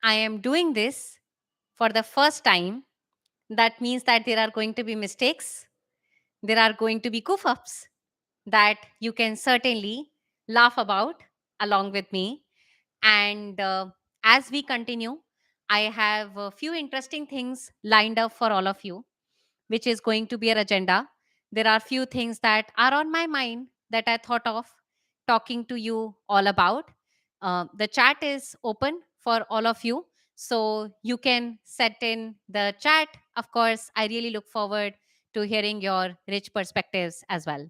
I am doing this for the first time. That means that there are going to be mistakes, there are going to be goof ups that you can certainly laugh about along with me. And as we continue, I have a few interesting things lined up for all of you, which is going to be our agenda. There are few things that are on my mind that I thought of talking to you all about. The chat is open for all of you, so you can set in the chat. Of course, I really look forward to hearing your rich perspectives as well.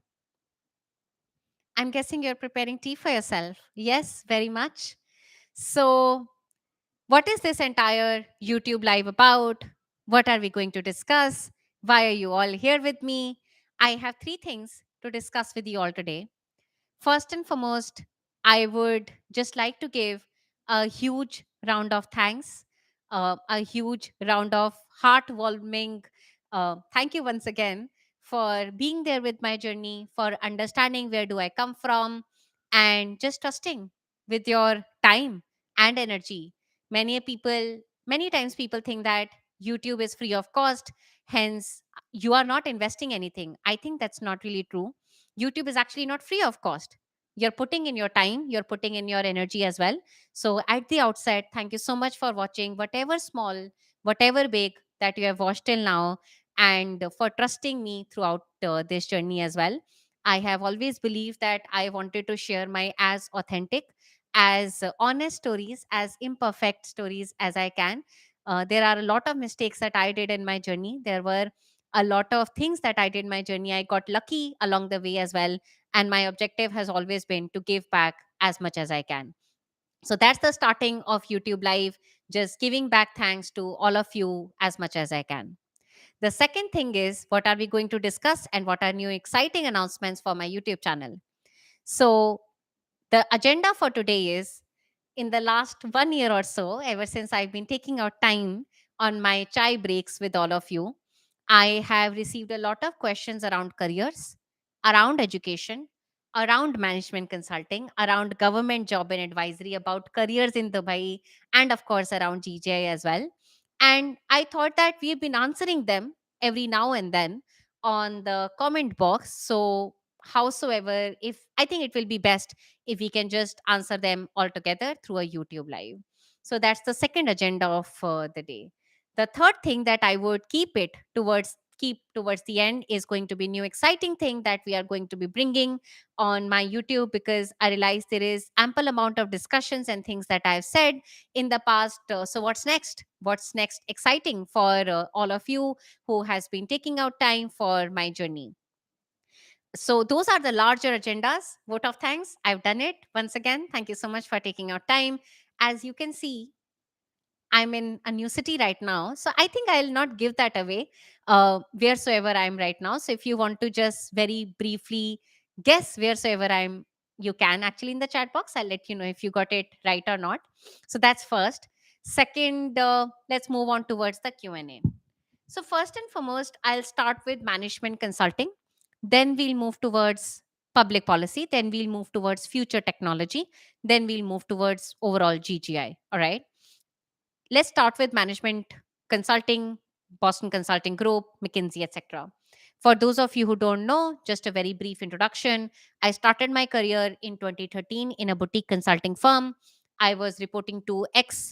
I'm guessing you're preparing tea for yourself. Yes, very much. So, what is this entire YouTube live about? What are we going to discuss? Why are you all here with me? I have three things to discuss with you all today. First and foremost, I would just like to give a huge round of thanks, a huge round of heartwarming thank you once again for being there with my journey, for understanding where do I come from, and just trusting with your time and energy. Many times people think that YouTube is free of cost, hence you are not investing anything. I think that's not really true. YouTube is actually not free of cost. You're putting in your time, you're putting in your energy as well. So, at the outset, thank you so much for watching, whatever small, whatever big that you have watched till now, and for trusting me throughout this journey as well. I have always believed that I wanted to share my as authentic, as honest stories, as imperfect stories as I can. There are a lot of mistakes that I did in my journey. There were a lot of things that I did in my journey. I got lucky along the way as well. And my objective has always been to give back as much as I can. So that's the starting of YouTube Live, just giving back thanks to all of you as much as I can. The second thing is what are we going to discuss and what are new exciting announcements for my YouTube channel. So the agenda for today is in the last 1 year or so, ever since I've been taking out time on my chai breaks with all of you, I have received a lot of questions around careers, around education, around management consulting, around government job and advisory, about careers in Dubai, and of course around GGI as well. And I thought that we've been answering them every now and then on the comment box. So, howsoever, if I think it will be best if we can just answer them all together through a YouTube live. So that's the second agenda of the day. The third thing that I would keep towards the end is going to be new exciting thing that we are going to be bringing on my YouTube, because I realize there is ample amount of discussions and things that I've said in the past. So what's next exciting for all of you who has been taking out time for my journey. So those are the larger agendas. Vote of thanks, I've done it once again. Thank you so much for taking out time. As you can see, I'm in a new city right now, so I think I'll not give that away wheresoever I'm right now. So if you want to just very briefly guess wheresoever I'm, you can actually in the chat box. I'll let you know if you got it right or not. So that's first. Second, let's move on towards the Q&A. So, first and foremost, I'll start with management consulting. Then we'll move towards public policy. Then we'll move towards future technology. Then we'll move towards overall GGI. All right. Let's start with management consulting, Boston Consulting Group, McKinsey, etc. For those of you who don't know, just a very brief introduction. I started my career in 2013 in a boutique consulting firm. I was reporting to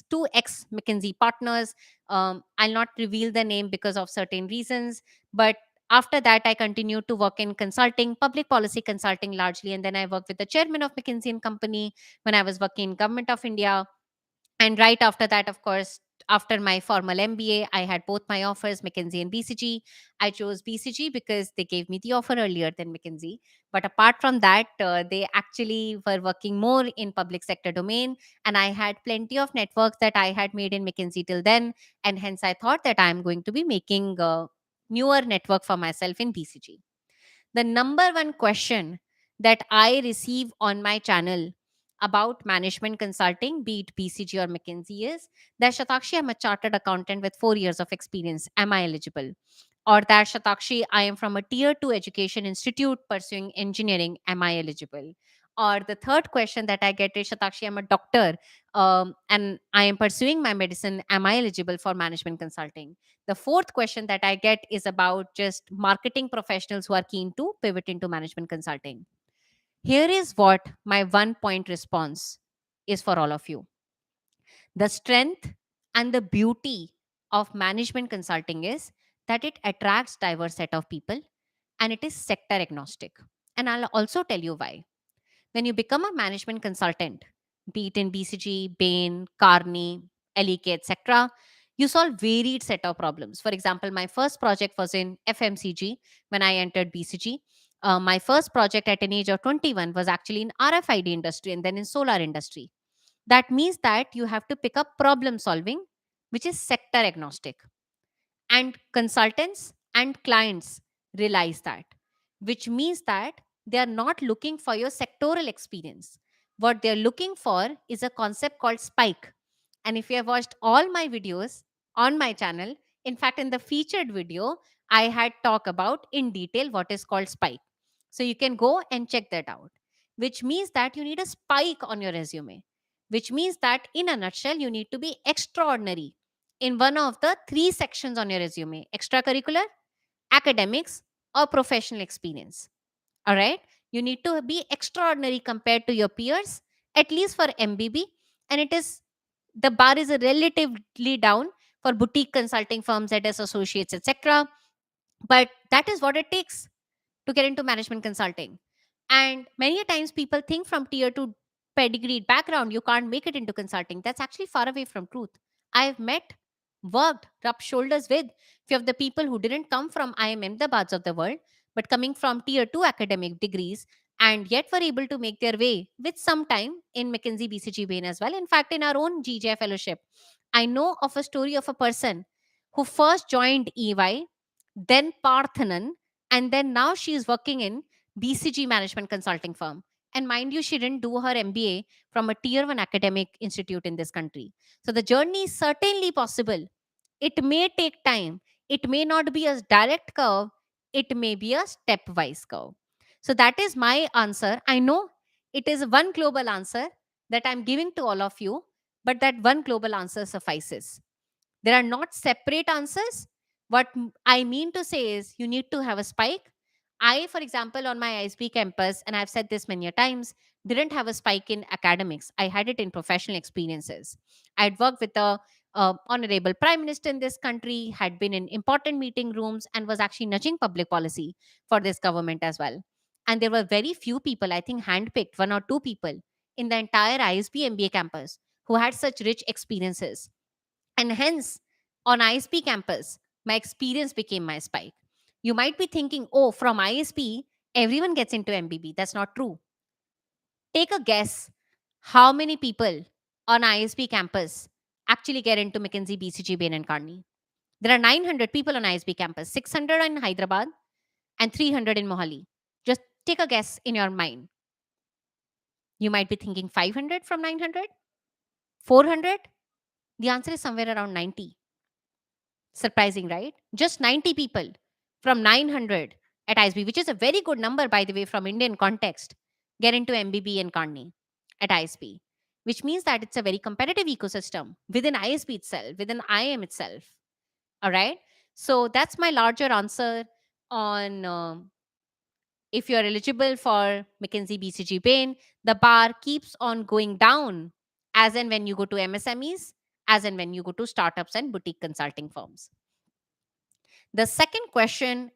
two ex McKinsey partners. I'll not reveal the name because of certain reasons, but after that, I continued to work in consulting, public policy consulting largely, and then I worked with the chairman of McKinsey and Company when I was working in Government of India. And right after that, of course, after my formal MBA, I had both my offers, McKinsey and BCG. I chose BCG because they gave me the offer earlier than McKinsey. But apart from that, they actually were working more in public sector domain, and I had plenty of networks that I had made in McKinsey till then, and hence I thought that I'm going to be making a newer network for myself in BCG. The number one question that I receive on my channel about management consulting, be it BCG or McKinsey, is that Shatakshi, I'm a chartered accountant with 4 years of experience. Am I eligible? Or that Shatakshi, I am from a tier 2 education institute pursuing engineering. Am I eligible? Or the third question that I get is, Shatakshi, I'm a doctor, and I am pursuing my medicine. Am I eligible for management consulting? The fourth question that I get is about just marketing professionals who are keen to pivot into management consulting. Here is what my 1 point response is for all of you. The strength and the beauty of management consulting is that it attracts diverse set of people and it is sector agnostic. And I'll also tell you why. When you become a management consultant, be it in BCG, Bain, Carney, LEK, etc., you solve varied set of problems. For example, my first project was in FMCG when I entered BCG. My first project at an age of 21 was actually in RFID industry and then in solar industry. That means that you have to pick up problem solving, which is sector agnostic. And consultants and clients realize that, which means that they are not looking for your sectoral experience. What they're looking for is a concept called spike. And if you have watched all my videos on my channel, in fact, in the featured video, I had talked about in detail what is called spike. So you can go and check that out, which means that you need a spike on your resume, which means that in a nutshell, you need to be extraordinary in one of the three sections on your resume: extracurricular, academics, or professional experience. All right. You need to be extraordinary compared to your peers, at least for MBB. And it is the bar is relatively down for boutique consulting firms, ZS Associates, etc. But that is what it takes to get into management consulting. And many a times people think from tier two pedigreed background, you can't make it into consulting. That's actually far away from truth. I've met, worked, rubbed shoulders with few of the people who didn't come from IIM Ahmedabads of the world, but coming from tier two academic degrees and yet were able to make their way with some time in McKinsey BCG Bain as well. In fact, in our own GGI fellowship, I know of a story of a person who first joined EY, then Parthanan, and then now she is working in BCG management consulting firm. And mind you, she didn't do her MBA from a tier one academic institute in this country. So the journey is certainly possible. It may take time. It may not be a direct curve. It may be a stepwise curve. So that is my answer. I know it is one global answer that I'm giving to all of you, but that one global answer suffices. There are not separate answers. What I mean to say is you need to have a spike. I, for example, on my ISB campus, and I've said this many a times, didn't have a spike in academics. I had it in professional experiences. I'd worked with the honorable prime minister in this country, had been in important meeting rooms, and was actually nudging public policy for this government as well. And there were very few people, I think handpicked, one or two people in the entire ISB MBA campus who had such rich experiences. And hence, on ISP campus, my experience became my spike. You might be thinking, oh, from ISP, everyone gets into MBB. That's not true. Take a guess how many people on ISP campus actually get into McKinsey, BCG, Bain, and Carney. There are 900 people on ISP campus, 600 in Hyderabad, and 300 in Mohali. Just take a guess in your mind. You might be thinking 500 from 900, 400. The answer is somewhere around 90. Surprising, right? Just 90 people from 900 at ISB, which is a very good number, by the way, from Indian context, get into MBB and Carney at ISB, which means that it's a very competitive ecosystem within ISB itself, within IM itself. All right. So that's my larger answer on if you're eligible for McKinsey, BCG, Bain, the bar keeps on going down as and when you go to MSMEs, as and when you go to startups and boutique consulting firms. The second question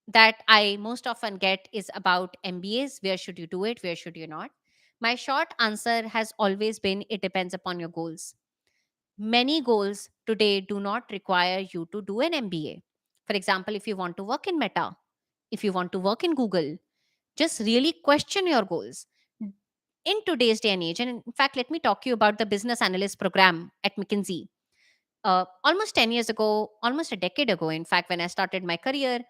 that I most often get is about MBAs. Where should you do it? Where should you not? My short answer has always been it depends upon your goals. Many goals today do not require you to do an MBA. For example, if you want to work in Meta, if you want to work in Google, just really question your goals. In today's day and age, and in fact, let me talk to you about the business analyst program at McKinsey. Almost 10 years ago, almost a decade ago, in fact, when I started my career,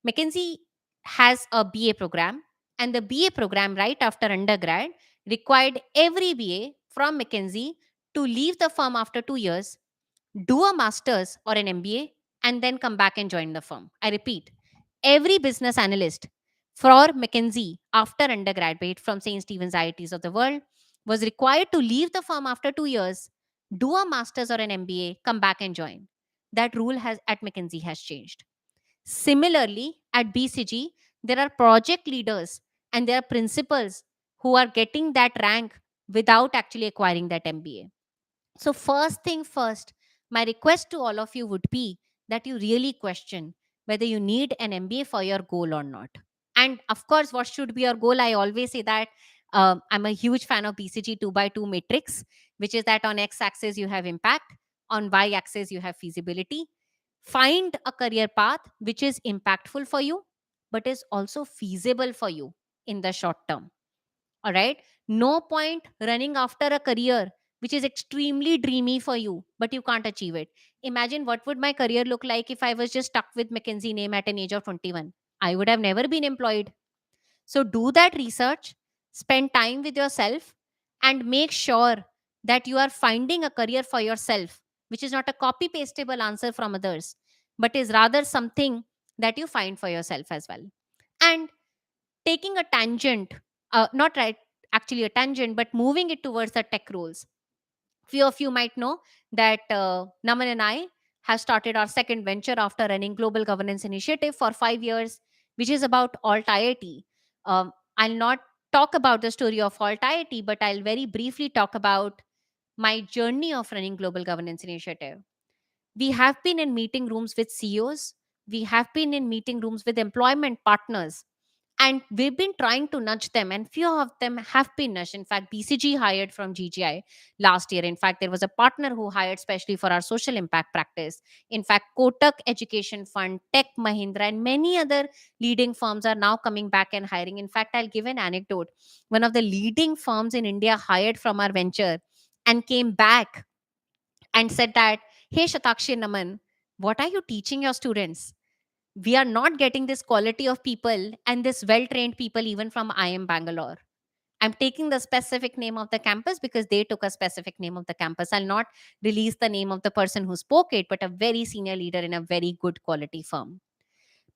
McKinsey has a BA program. And the BA program, right after undergrad, required every BA from McKinsey to leave the firm after 2 years, do a master's or an MBA, and then come back and join the firm. I repeat, every business analyst For McKinsey, after undergraduate from St. Stephen's IITs of the world, was required to leave the firm after 2 years, do a master's or an MBA, come back and join. That rule has at McKinsey has changed. Similarly, at BCG, there are project leaders and there are principals who are getting that rank without actually acquiring that MBA. So, first thing first, my request to all of you would be that you really question whether you need an MBA for your goal or not. And of course, what should be your goal? I always say that I'm a huge fan of BCG 2 by 2 matrix, which is that on X axis you have impact, on Y axis you have feasibility. Find a career path which is impactful for you, but is also feasible for you in the short term. All right. No point running after a career which is extremely dreamy for you, but you can't achieve it. Imagine what would my career look like if I was just stuck with McKinsey name at an age of 21. I would have never been employed. So do that research, spend time with yourself, and make sure that you are finding a career for yourself, which is not a copy pastable answer from others, but is rather something that you find for yourself as well. And taking a tangent, not right, actually a tangent, but moving it towards the tech roles. Few of you might know that Naman and I have started our second venture after running Global Governance Initiative for 5 years, which is about Alt IIT. I'll not talk about the story of Alt IIT, but I'll very briefly talk about my journey of running Global Governance Initiative. We have been in meeting rooms with CEOs, we have been in meeting rooms with employment partners, and we've been trying to nudge them, and few of them have been nudged. In fact, BCG hired from GGI last year. In fact, there was a partner who hired specially for our social impact practice. In fact, Kotak Education Fund, Tech Mahindra, and many other leading firms are now coming back and hiring. In fact, I'll give an anecdote. One of the leading firms in India hired from our venture and came back and said that, hey, Shatakshi Naman, what are you teaching your students? We are not getting this quality of people and this well trained people even from IIM Bangalore. I'm taking the specific name of the campus because they took a specific name of the campus. I'll not release the name of the person who spoke it, but a very senior leader in a very good quality firm.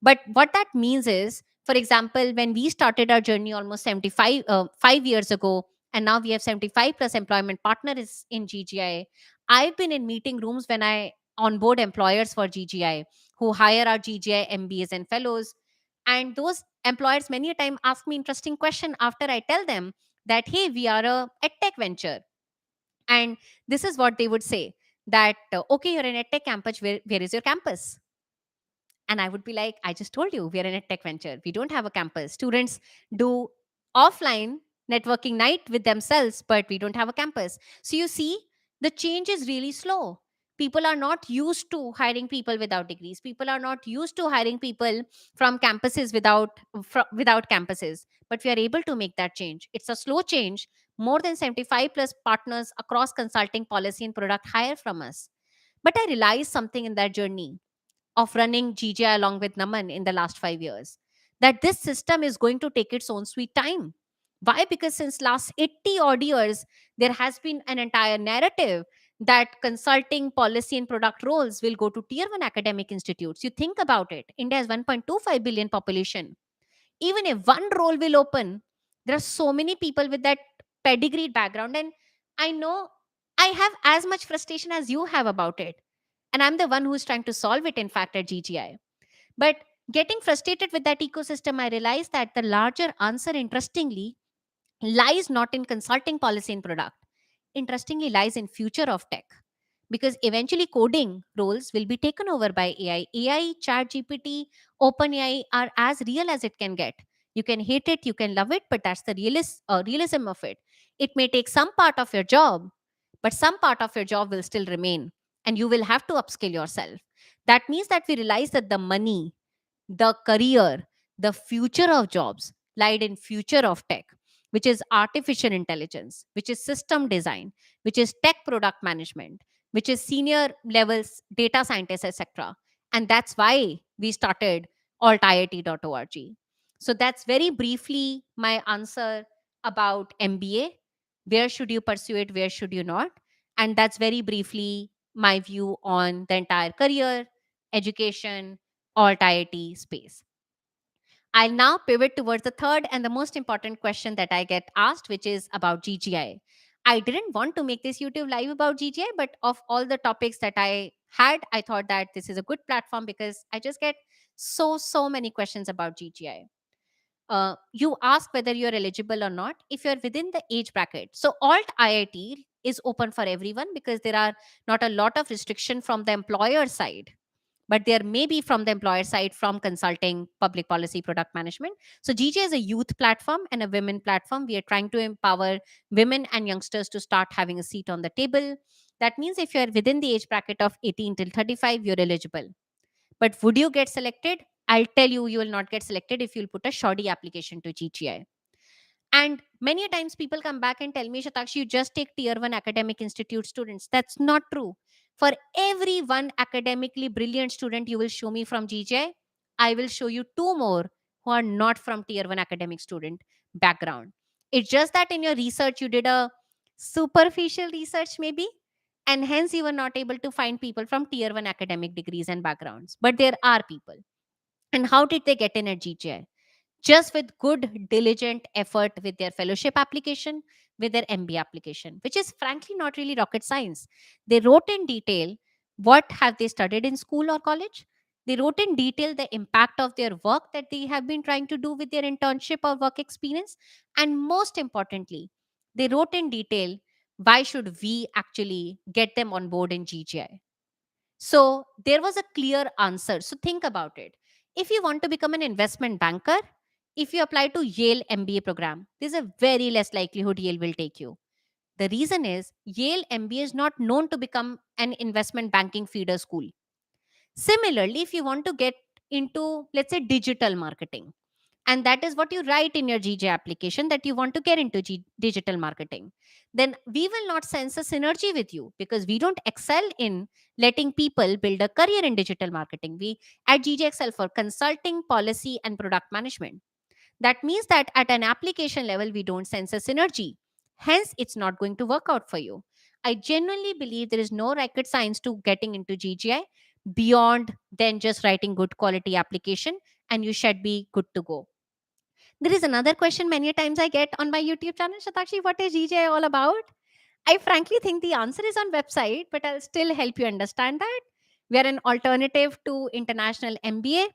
But what that means is, for example, when we started our journey almost 75, 5 years ago, and now we have 75 plus employment partners in GGI, I've been in meeting rooms when I onboard employers for GGI who hire our GGI MBAs and fellows. And those employers many a time ask me interesting question after I tell them that, hey, we are a edtech venture. And this is what they would say that, okay, you're in edtech campus, where is your campus? And I would be like, I just told you, we are in a tech venture. We don't have a campus. Students do offline networking night with themselves, but we don't have a campus. So you see, the change is really slow. People are not used to hiring people without degrees. People are not used to hiring people from campuses without campuses. But we are able to make that change. It's a slow change. More than 75 plus partners across consulting, policy, and product hire from us. But I realized something in that journey of running GGI along with Naman in the last 5 years, that this system is going to take its own sweet time. Why? Because since last 80 odd years, there has been an entire narrative that consulting, policy, and product roles will go to tier one academic institutes. You think about it. India has 1.25 billion population. Even if one role will open, there are so many people with that pedigreed background. And I know I have as much frustration as you have about it. And I'm the one who is trying to solve it, in fact, at GGI. But getting frustrated with that ecosystem, I realized that the larger answer, interestingly, lies not in consulting, policy, and product. Interestingly, lies in future of tech. Because eventually coding roles will be taken over by AI. AI, chat GPT, OpenAI are as real as it can get. You can hate it, you can love it, but that's the realism of it. It may take some part of your job, but some part of your job will still remain, and you will have to upskill yourself. That means that we realize that the money, the career, the future of jobs lied in future of tech, which is artificial intelligence, which is system design, which is tech product management, which is senior levels data scientists, etc. And that's why we started altiit.org. So that's very briefly my answer about MBA. Where should you pursue it? Where should you not? And that's very briefly my view on the entire career, education, alt IIT space. I'll now pivot towards the third and the most important question that I get asked, which is about GGI. I didn't want to make this YouTube live about GGI, but of all the topics that I had, I thought that this is a good platform because I just get so many questions about GGI. You ask whether you're eligible or not if you're within the age bracket. So alt IIT is open for everyone because there are not a lot of restriction from the employer side, but there may be from the employer side, from consulting, public policy, product management. So GJ is a youth platform and a women platform. We are trying to empower women and youngsters to start having a seat on the table. That means if you're within the age bracket of 18 till 35, you're eligible. But would you get selected? I'll tell you, you will not get selected if you'll put a shoddy application to GGI. And many a times people come back and tell me, Shatakshi, you just take tier one academic institute students. That's not true. For every one academically brilliant student you will show me from GGI, I will show you two more who are not from tier one academic student background. It's just that in your research, you did a superficial research, maybe, and hence you were not able to find people from tier one academic degrees and backgrounds. But there are people. And how did they get in at GGI? Just with good, diligent effort with their fellowship application, with their MBA application, which is frankly not really rocket science. They wrote in detail what have they studied in school or college. They wrote in detail the impact of their work that they have been trying to do with their internship or work experience. And most importantly, they wrote in detail why should we actually get them on board in GGI. So there was a clear answer. So think about it. If you want to become an investment banker, if you apply to Yale MBA program, there's a very less likelihood Yale will take you. The reason is Yale MBA is not known to become an investment banking feeder school. Similarly, if you want to get into, let's say, digital marketing, and that is what you write in your GJ application that you want to get into digital marketing, then we will not sense a synergy with you because we don't excel in letting people build a career in digital marketing. We at GJ excel for consulting, policy, and product management. That means that at an application level, we don't sense a synergy. Hence, it's not going to work out for you. I genuinely believe there is no rocket science to getting into GGI beyond than just writing good quality application, and you should be good to go. There is another question many times I get on my YouTube channel, Shatakshi, what is GGI all about? I frankly think the answer is on website, but I'll still help you understand that. We are an alternative to international MBA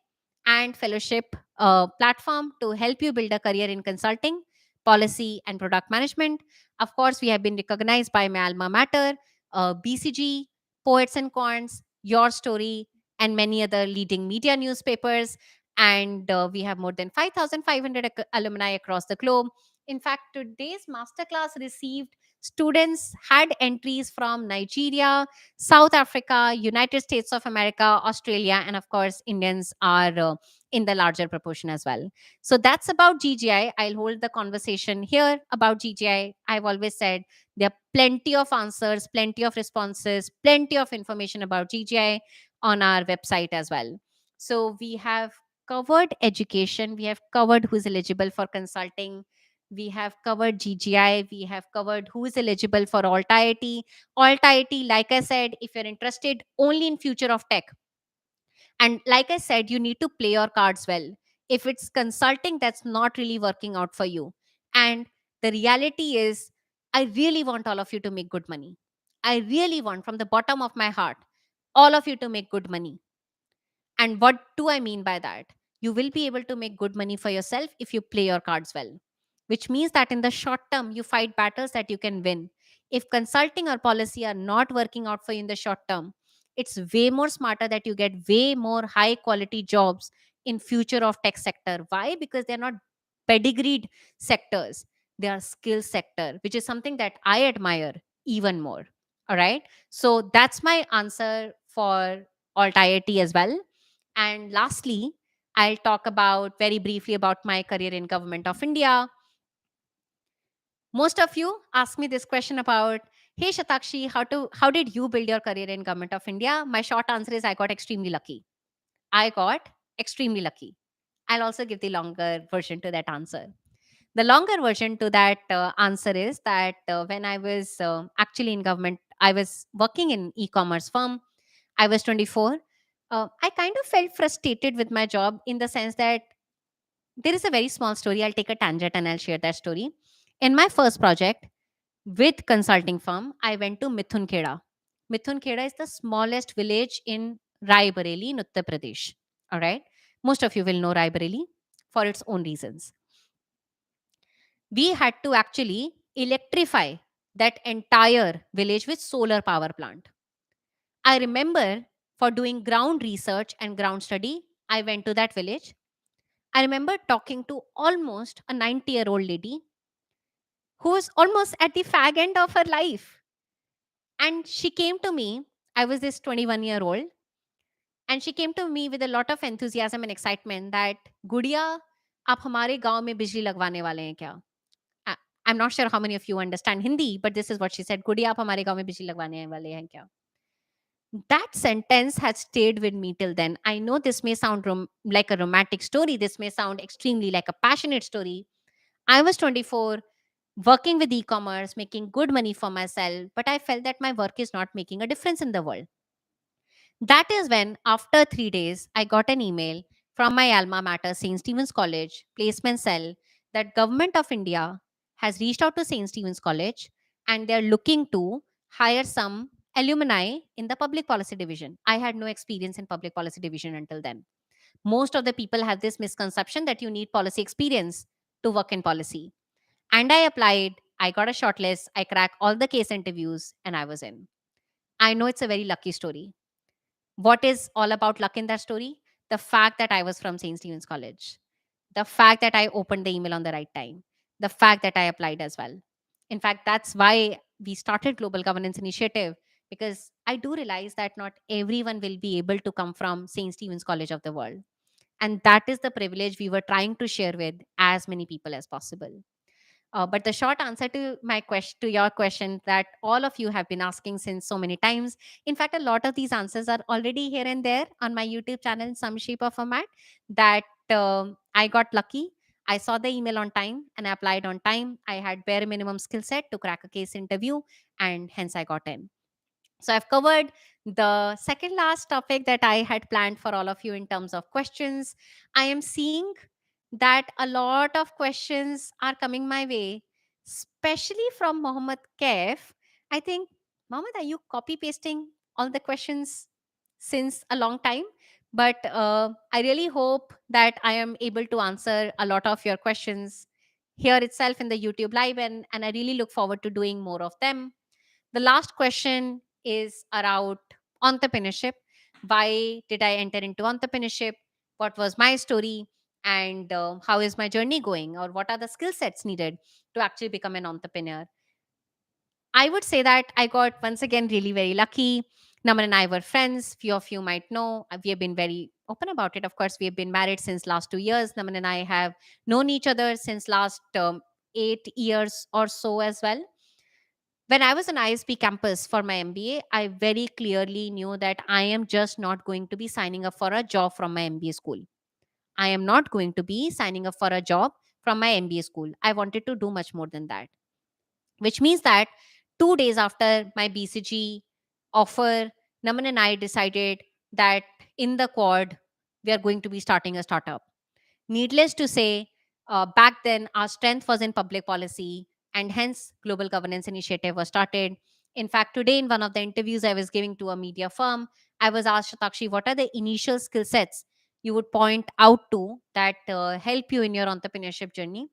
and fellowship platform to help you build a career in consulting, policy, and product management. Of course, we have been recognized by my alma mater, BCG, Poets and Quants, Your Story, and many other leading media newspapers. And we have more than 5,500 alumni across the globe. In fact, today's masterclass received students had entries from Nigeria, South Africa, United States of America, Australia, and of course, Indians are in the larger proportion as well. So that's about GGI. I'll hold the conversation here about GGI. I've always said there are plenty of answers, plenty of responses, plenty of information about GGI on our website as well. So we have covered education, we have covered who's eligible for consulting, we have covered GGI, we have covered who is eligible for alt IIT. Alt IIT, like I said, if you're interested only in future of tech, and like I said, you need to play your cards well. If it's consulting, that's not really working out for you. And the reality is, I really want all of you to make good money. I really want, from the bottom of my heart, all of you to make good money. And what do I mean by that? You will be able to make good money for yourself if you play your cards well, which means that in the short term, you fight battles that you can win. If consulting or policy are not working out for you in the short term, it's way more smarter that you get way more high quality jobs in future of tech sector. Why? Because they're not pedigreed sectors. They are skill sector, which is something that I admire even more. All right. So that's my answer for alt IIT as well. And lastly, I'll talk about very briefly about my career in Government of India. Most of you ask me this question about, hey Shatakshi, how did you build your career in Government of India? My short answer is I got extremely lucky. I got extremely lucky. I'll also give the longer version to that answer. The longer version to that answer is that when I was actually in government, I was working in e-commerce firm. I was 24. I kind of felt frustrated with my job in the sense that There is a very small story. I'll take a tangent and I'll share that story. In my first project with consulting firm, I went to Mithun Kheda. Mithun Kheda is the smallest village in Rai Bareli in Uttar Pradesh. All right. Most of you will know Rai Bareli for its own reasons. We had to actually electrify that entire village with solar power plant. I remember for doing ground research and ground study, I went to that village. I remember talking to almost a 90-year-old lady who was almost at the fag end of her life. And she came to me, I was this 21-year-old, and she came to me with a lot of enthusiasm and excitement that, Gudiya, आप हमारे गांव में बिजली लगवाने वाले हैं क्या? I- I'm not sure how many of you understand Hindi, but this is what she said. Gudiya, आप हमारे गांव में बिजली लगवाने वाले हैं क्या? That sentence has stayed with me till then. I know this may sound like a romantic story. This may sound extremely like a passionate story. I was 24, working with e-commerce, making good money for myself, but I felt that my work is not making a difference in the world. That is when, after 3 days, I got an email from my alma mater, St. Stephen's College, placement cell, that Government of India has reached out to St. Stephen's College and they're looking to hire some alumni in the public policy division. I had no experience in public policy division until then. Most of the people have this misconception that you need policy experience to work in policy. And I applied, I got a shortlist, I cracked all the case interviews, and I was in. I know it's a very lucky story. What is all about luck in that story? The fact that I was from St. Stephen's College, the fact that I opened the email on the right time, the fact that I applied as well. In fact, that's why we started Global Governance Initiative, because I do realize that not everyone will be able to come from St. Stephen's College of the world. And that is the privilege we were trying to share with as many people as possible. But the short answer to my question, to your question, that all of you have been asking since so many times. In fact, a lot of these answers are already here and there on my YouTube channel in some shape or format. That I got lucky. I saw the email on time and I applied on time. I had bare minimum skill set to crack a case interview, and hence I got in. So I've covered the second last topic that I had planned for all of you in terms of questions. I am seeing that a lot of questions are coming my way, especially from Mohammed Kaif. I think, Mohammed, are you copy pasting all the questions since a long time? But I really hope that I am able to answer a lot of your questions here itself in the YouTube live, and I really look forward to doing more of them. The last question is around entrepreneurship. Why did I enter into entrepreneurship? What was my story? And how is my journey going? Or what are the skill sets needed to actually become an entrepreneur? I would say that I got, once again, really very lucky. Naman and I were friends. Few of you might know. We have been very open about it. Of course, we have been married since last 2 years. Naman and I have known each other since last 8 years or so as well. When I was on ISB campus for my MBA, I very clearly knew that I am just not going to be signing up for a job from my MBA school. I am not going to be signing up for a job from my MBA school. I wanted to do much more than that, which means that 2 days after my BCG offer, Naman and I decided that in the quad, we are going to be starting a startup. Needless to say, back then our strength was in public policy, and hence Global Governance Initiative was started. In fact, today in one of the interviews I was giving to a media firm, I was asked, Shatakshi, what are the initial skill sets you would point out to that help you in your entrepreneurship journey?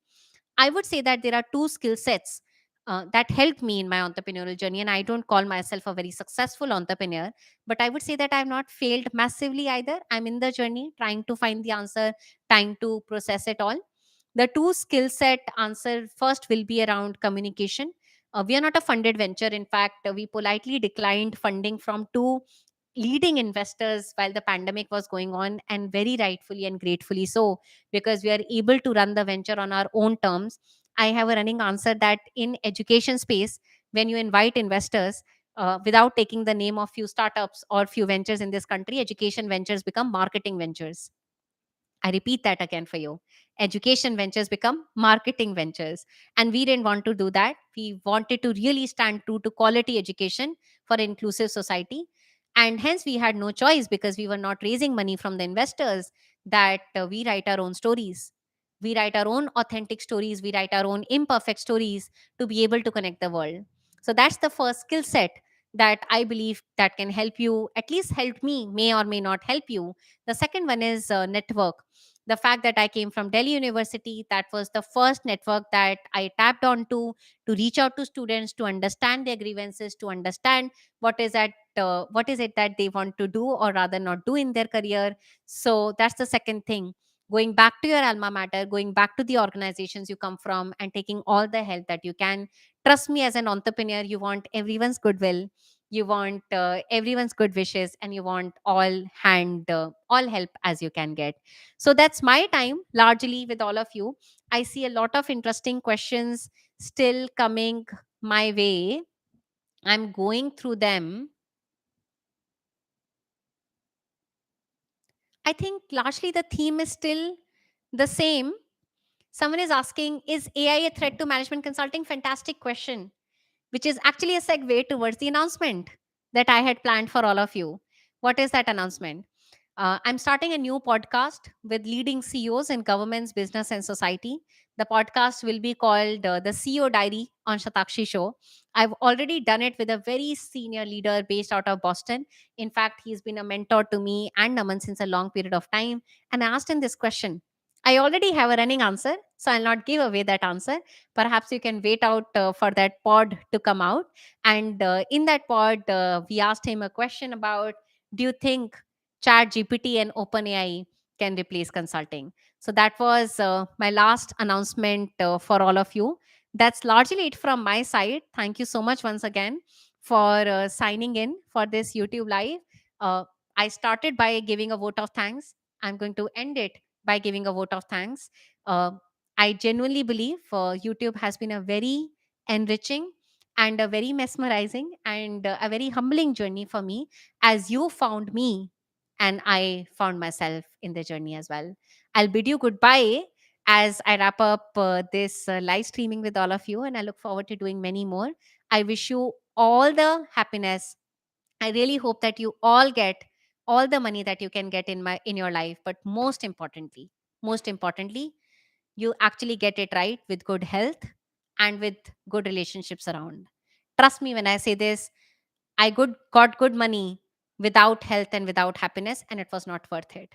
I would say that there are two skill sets that helped me in my entrepreneurial journey. And I don't call myself a very successful entrepreneur, but I would say that I've not failed massively either. I'm in the journey, trying to find the answer, trying to process it all. The two skill set answer first will be around communication. We are not a funded venture. In fact, we politely declined funding from two leading investors while the pandemic was going on, and very rightfully and gratefully so, because we are able to run the venture on our own terms. I have a running answer that in education space, when you invite investors, without taking the name of few startups or few ventures in this country, education ventures become marketing ventures. I repeat that again for you. Education ventures become marketing ventures. And we didn't want to do that. We wanted to really stand true to quality education for inclusive society. And hence, we had no choice, because we were not raising money from the investors, that we write our own stories. We write our own authentic stories, we write our own imperfect stories to be able to connect the world. So that's the first skill set that I believe that can help you, at least help me, may or may not help you. The second one is network. The fact that I came from Delhi University, that was the first network that I tapped onto to reach out to students, to understand their grievances, to understand what is it that they want to do or rather not do in their career. So that's the second thing, going back to your alma mater, going back to the organizations you come from, and taking all the help that you can. Trust me, as an entrepreneur, you want everyone's goodwill, you want everyone's good wishes, and you want all help as you can get. So that's my time largely with all of you. I see a lot of interesting questions still coming my way. I'm going through them. I think largely the theme is still the same. Someone is asking, is AI a threat to management consulting? Fantastic question, which is actually a segue towards the announcement that I had planned for all of you. What is that announcement? I'm starting a new podcast with leading CEOs in governments, business, and society. The podcast will be called The CEO Diary on Shatakshi Show. I've already done it with a very senior leader based out of Boston. In fact, he's been a mentor to me and Naman since a long period of time. And I asked him this question. I already have a running answer, so I'll not give away that answer. Perhaps you can wait out for that pod to come out. And in that pod, we asked him a question about, do you think Chat GPT and OpenAI can replace consulting? So that was my last announcement for all of you. That's largely it from my side. Thank you so much once again for signing in for this YouTube live. Uh, I started by giving a vote of thanks. I'm going to end it by giving a vote of thanks. Uh, I genuinely believe YouTube has been a very enriching and a very mesmerizing and a very humbling journey for me, as you found me and I found myself in the journey as well. I'll bid you goodbye as I wrap up this live streaming with all of you, and I look forward to doing many more. I wish you all the happiness. I really hope that you all get all the money that you can get in your life, but most importantly, you actually get it right with good health and with good relationships around. Trust me when I say this, got good money without health and without happiness, and it was not worth it.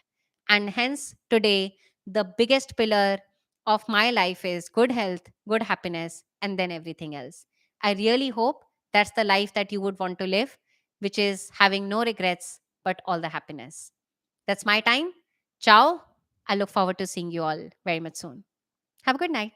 And hence, today, the biggest pillar of my life is good health, good happiness, and then everything else. I really hope that's the life that you would want to live, which is having no regrets, but all the happiness. That's my time. Ciao. I look forward to seeing you all very much soon. Have a good night.